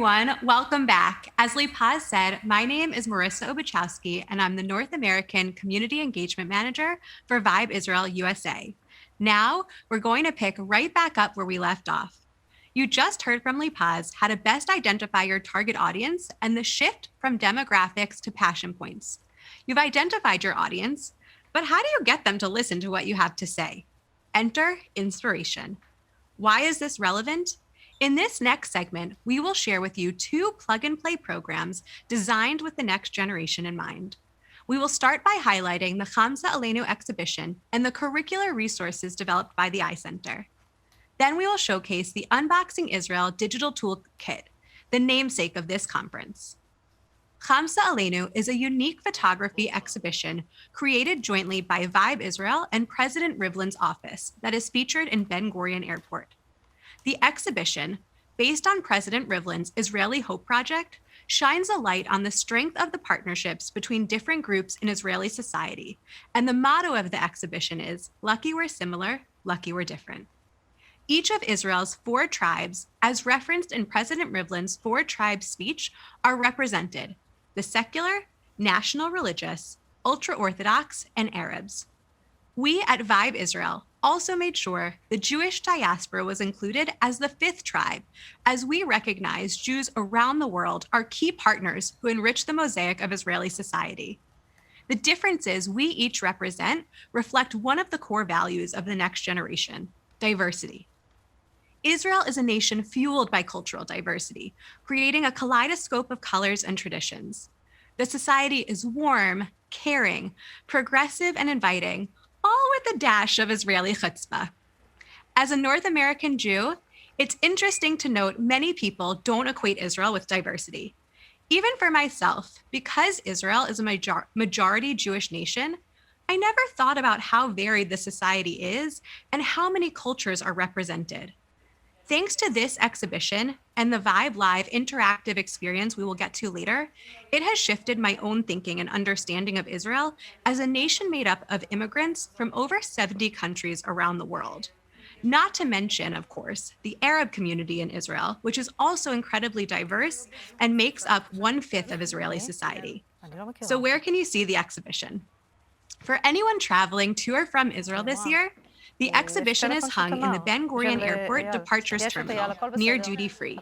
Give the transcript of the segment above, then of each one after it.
everyone. Welcome back. As Lipaz said, my name is Marissa Obachowski, and I'm the North American Community Engagement Manager for Vibe Israel USA. Now, we're going to pick right back up where we left off. You just heard from Lipaz how to best identify your target audience and the shift from demographics to passion points. You've identified your audience, but how do you get them to listen to what you have to say? Enter inspiration. Why is this relevant? In this next segment, we will share with you 2 plug-and-play programs designed with the next generation in mind. We will start by highlighting the Hamsa Aleinu exhibition and the curricular resources developed by the iCenter. Then we will showcase the Unboxing Israel digital toolkit, the namesake of this conference. Hamsa Aleinu is a unique photography exhibition created jointly by Vibe Israel and President Rivlin's office that is featured in Ben Gurion Airport. The exhibition, based on President Rivlin's Israeli Hope Project, shines a light on the strength of the partnerships between different groups in Israeli society. And the motto of the exhibition is, "Lucky we're similar, lucky we're different." Each of Israel's 4 tribes, as referenced in President Rivlin's 4 tribes speech, are represented: the secular, national religious, ultra-Orthodox, and Arabs. We at Vibe Israel also made sure the Jewish diaspora was included as the 5th tribe, as we recognize Jews around the world are key partners who enrich the mosaic of Israeli society. The differences we each represent reflect one of the core values of the next generation: diversity. Israel is a nation fueled by cultural diversity, creating a kaleidoscope of colors and traditions. The society is warm, caring, progressive, and inviting, all with a dash of Israeli chutzpah. As a North American Jew, it's interesting to note many people don't equate Israel with diversity. Even for myself, because Israel is a majority Jewish nation, I never thought about how varied the society is and how many cultures are represented. Thanks to this exhibition and the Vibe Live interactive experience we will get to later, it has shifted my own thinking and understanding of Israel as a nation made up of immigrants from over 70 countries around the world. Not to mention, of course, the Arab community in Israel, which is also incredibly diverse and makes up 1/5 of Israeli society. So where can you see the exhibition? For anyone traveling to or from Israel this year, the exhibition is hung in the Ben Gurion Airport Departures Terminal, near Duty Free.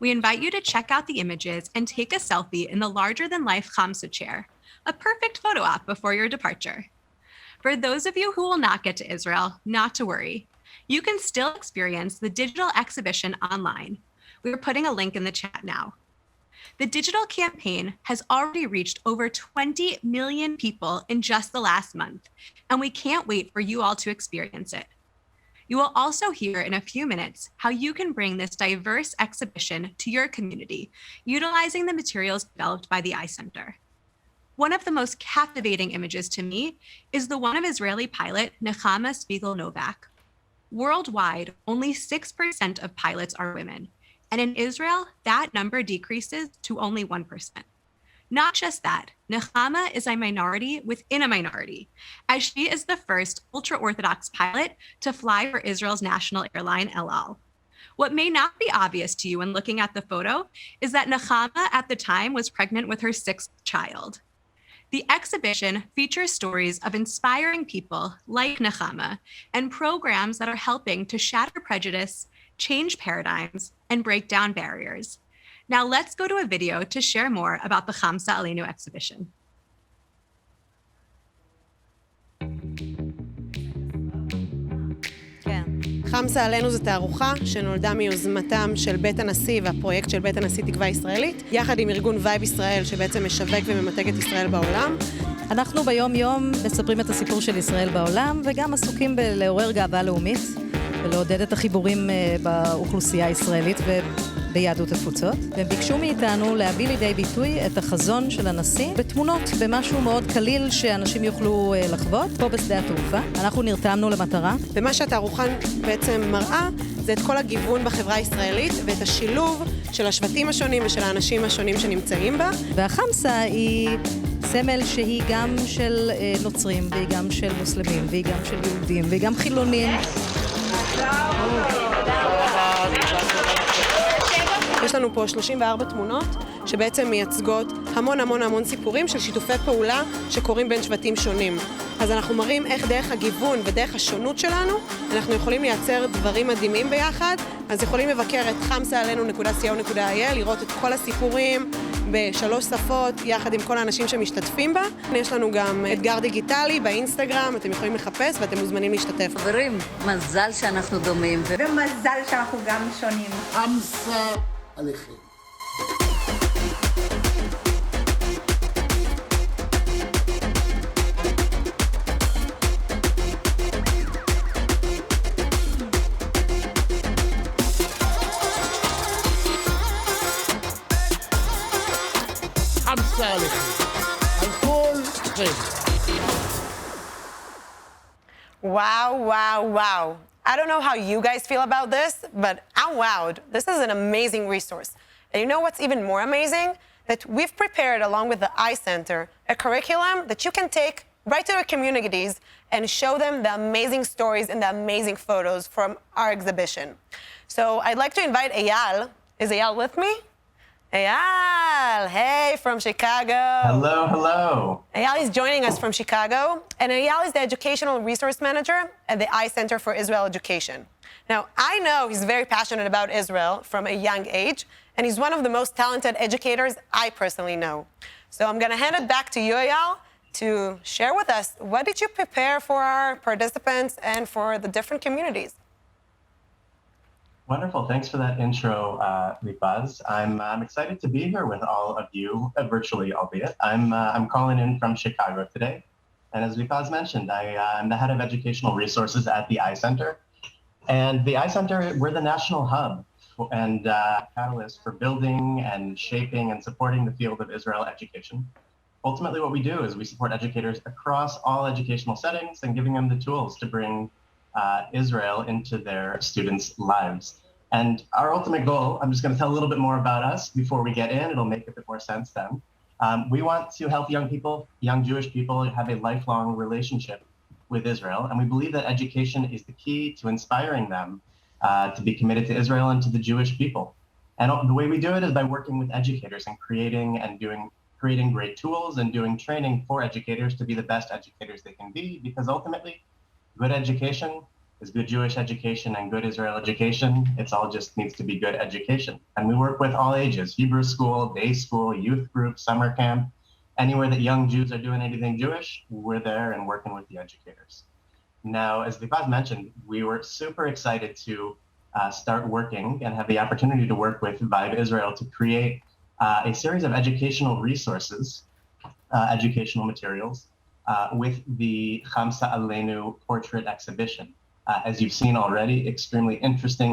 We invite you to check out the images and take a selfie in the larger-than-life Hamsa chair, a perfect photo op before your departure. For those of you who will not get to Israel, not to worry. You can still experience the digital exhibition online. We are putting a link in the chat now. The digital campaign has already reached over 20 million people in just the last month, and we can't wait for you all to experience it. You will also hear in a few minutes how you can bring this diverse exhibition to your community, utilizing the materials developed by the iCenter. One of the most captivating images to me is the one of Israeli pilot Nechama Spiegel Novak. Worldwide, only 6% of pilots are women. And in Israel, that number decreases to only 1%. Not just that, Nechama is a minority within a minority, as she is the first ultra-Orthodox pilot to fly for Israel's national airline, El Al. What may not be obvious to you when looking at the photo is that Nechama at the time was pregnant with her 6th child. The exhibition features stories of inspiring people like Nechama and programs that are helping to shatter prejudice, change paradigms, and break down barriers. Now let's go to a video to share more about the Hamsa Aleinu exhibition. חמסה עלינו זו תערוכה שנולדה מיוזמתם של בית הנשיא והפרויקט של בית הנשיא תקווה ישראלית, יחד עם ארגון וייב ישראל שבעצם משווק וממתג את ישראל בעולם. אנחנו ביום יום מספרים את הסיפור של ישראל בעולם וגם עסוקים בלעורר גאווה לאומית ולעודד את החיבורים באוכלוסייה הישראלית וביהדות התפוצות. והם ביקשו מאיתנו להביא לידי ביטוי את החזון של הנשיא בתמונות, במשהו מאוד קליל שאנשים יוכלו לחוות פה בשדה התעופה. אנחנו נרתמנו למטרה. ומה שהתערוכה בעצם מראה זה את כל הגיוון בחברה הישראלית ואת השילוב של השבטים השונים ושל האנשים השונים שנמצאים בה. והחמסה היא סמל שהיא גם של נוצרים והיא גם של מוסלמים והיא גם של יהודים והיא גם חילונים. יש לנו פה 34 תמונות שבעצם מייצגות המון סיפורים של שיתופי פעולה שקורים בין שבטים שונים. אז אנחנו מראים איך דרך הגיוון ודרך השונות שלנו אנחנו יכולים לייצר דברים מדהימים ביחד. אז יכולים לבקר את hamsa.aleinu.co.il, לראות את כל הסיפורים ב3 שפות יחד עם כל האנשים שמשתתפים בה. יש לנו גם אתגר דיגיטלי באינסטגרם, אתם יכולים לחפש ואתם מוזמנים להשתתף. חברים, מזל שאנחנו דומים. ומזל שאנחנו גם שונים. חמסה עליכם. חמסה עליכם. על כל רגע. Wow. I don't know how you guys feel about this, but I'm wowed. This is an amazing resource. And you know what's even more amazing? That we've prepared, along with the iCenter, a curriculum that you can take right to your communities and show them the amazing stories and the amazing photos from our exhibition. So I'd like to invite Eyal. Is Eyal with me? Eyal, hey, from Chicago. Hello. Eyal is joining us from Chicago, and Eyal is the Educational Resource Manager at the iCenter for Israel Education. Now, I know he's very passionate about Israel from a young age, and he's one of the most talented educators I personally know. So I'm going to hand it back to you, Eyal, to share with us what did you prepare for our participants and for the different communities. Wonderful. Thanks for that intro, Lipaz. I'm excited to be here with all of you, virtually albeit. I'm calling in from Chicago today. And as Lipaz mentioned, I'm the head of educational resources at the iCenter. And the iCenter, we're the national hub and catalyst for building and shaping and supporting the field of Israel education. Ultimately, what we do is we support educators across all educational settings and giving them the tools to bring Israel into their students' lives. And our ultimate goal, I'm just going to tell a little bit more about us before we get in. It'll make a bit more sense then. We want to help young Jewish people have a lifelong relationship with Israel. And we believe that education is the key to inspiring them to be committed to Israel and to the Jewish people. And the way we do it is by working with educators and creating great tools and doing training for educators to be the best educators they can be, because ultimately, good education is good Jewish education and good Israel education. It's all just needs to be good education. And we work with all ages, Hebrew school, day school, youth group, summer camp, anywhere that young Jews are doing anything Jewish, we're there and working with the educators. Now, as Lipaz mentioned, we were super excited to start working and have the opportunity to work with Vibe Israel to create a series of educational resources, educational materials, with the Hamsa Aleinu portrait exhibition. As you've seen already, extremely interesting,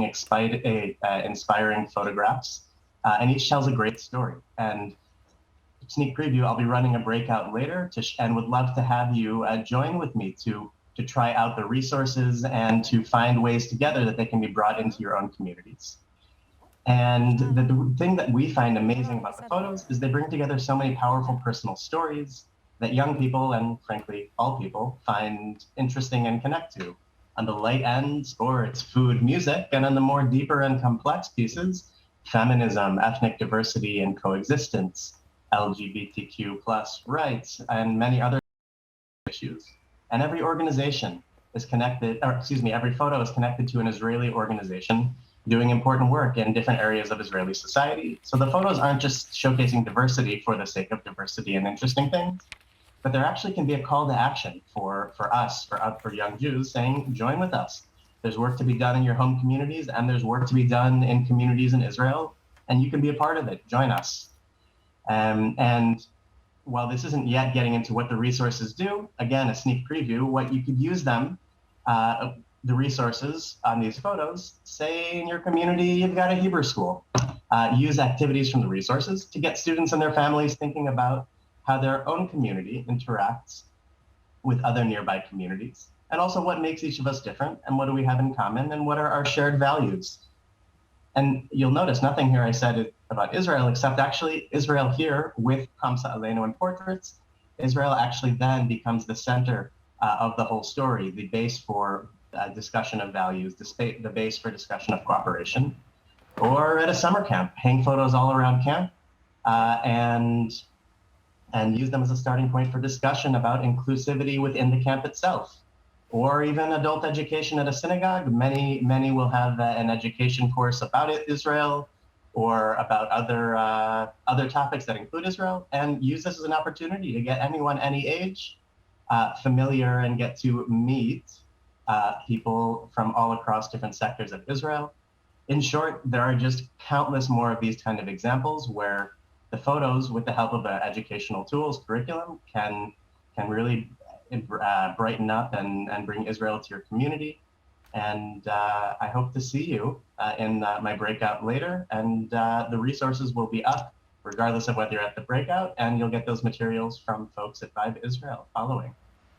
inspiring photographs, and each tells a great story. And sneak preview, I'll be running a breakout later and would love to have you join with me to try out the resources and to find ways together that they can be brought into your own communities. And the thing that we find amazing about the photos is they bring together so many powerful personal stories that young people and frankly all people find interesting and connect to. On the light end, sports, food, music, and on the more deeper and complex pieces, feminism, ethnic diversity and coexistence, LGBTQ plus rights, and many other issues. And every organization is connected, every photo is connected to an Israeli organization doing important work in different areas of Israeli society. So the photos aren't just showcasing diversity for the sake of diversity and interesting things, but there actually can be a call to action for us, for young Jews, saying, join with us. There's work to be done in your home communities, and there's work to be done in communities in Israel, and you can be a part of it. Join us. And while this isn't yet getting into what the resources do, again, a sneak preview, what you could use them, the resources on these photos, say in your community, you've got a Hebrew school. Use activities from the resources to get students and their families thinking about how their own community interacts with other nearby communities, and also what makes each of us different, and what do we have in common, and what are our shared values. And you'll notice nothing here I said about Israel, except actually Israel here with Hamsa Aleinu and portraits. Israel actually then becomes the center of the whole story, the base for discussion of values, the base for discussion of cooperation. or at a summer camp, hang photos all around camp, and use them as a starting point for discussion about inclusivity within the camp itself, or even adult education at a synagogue. Many will have an education course about Israel or about other topics that include Israel, and use this as an opportunity to get anyone, any age, familiar and get to meet people from all across different sectors of Israel. In short, there are just countless more of these kind of examples where the photos, with the help of educational tools, curriculum, can really brighten up and bring Israel to your community. And I hope to see you in my breakout later. And the resources will be up regardless of whether you're at the breakout, and you'll get those materials from folks at Vibe Israel following.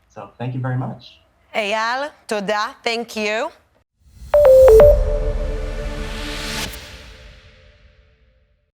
So thank you very much. Eyal, toda, thank you.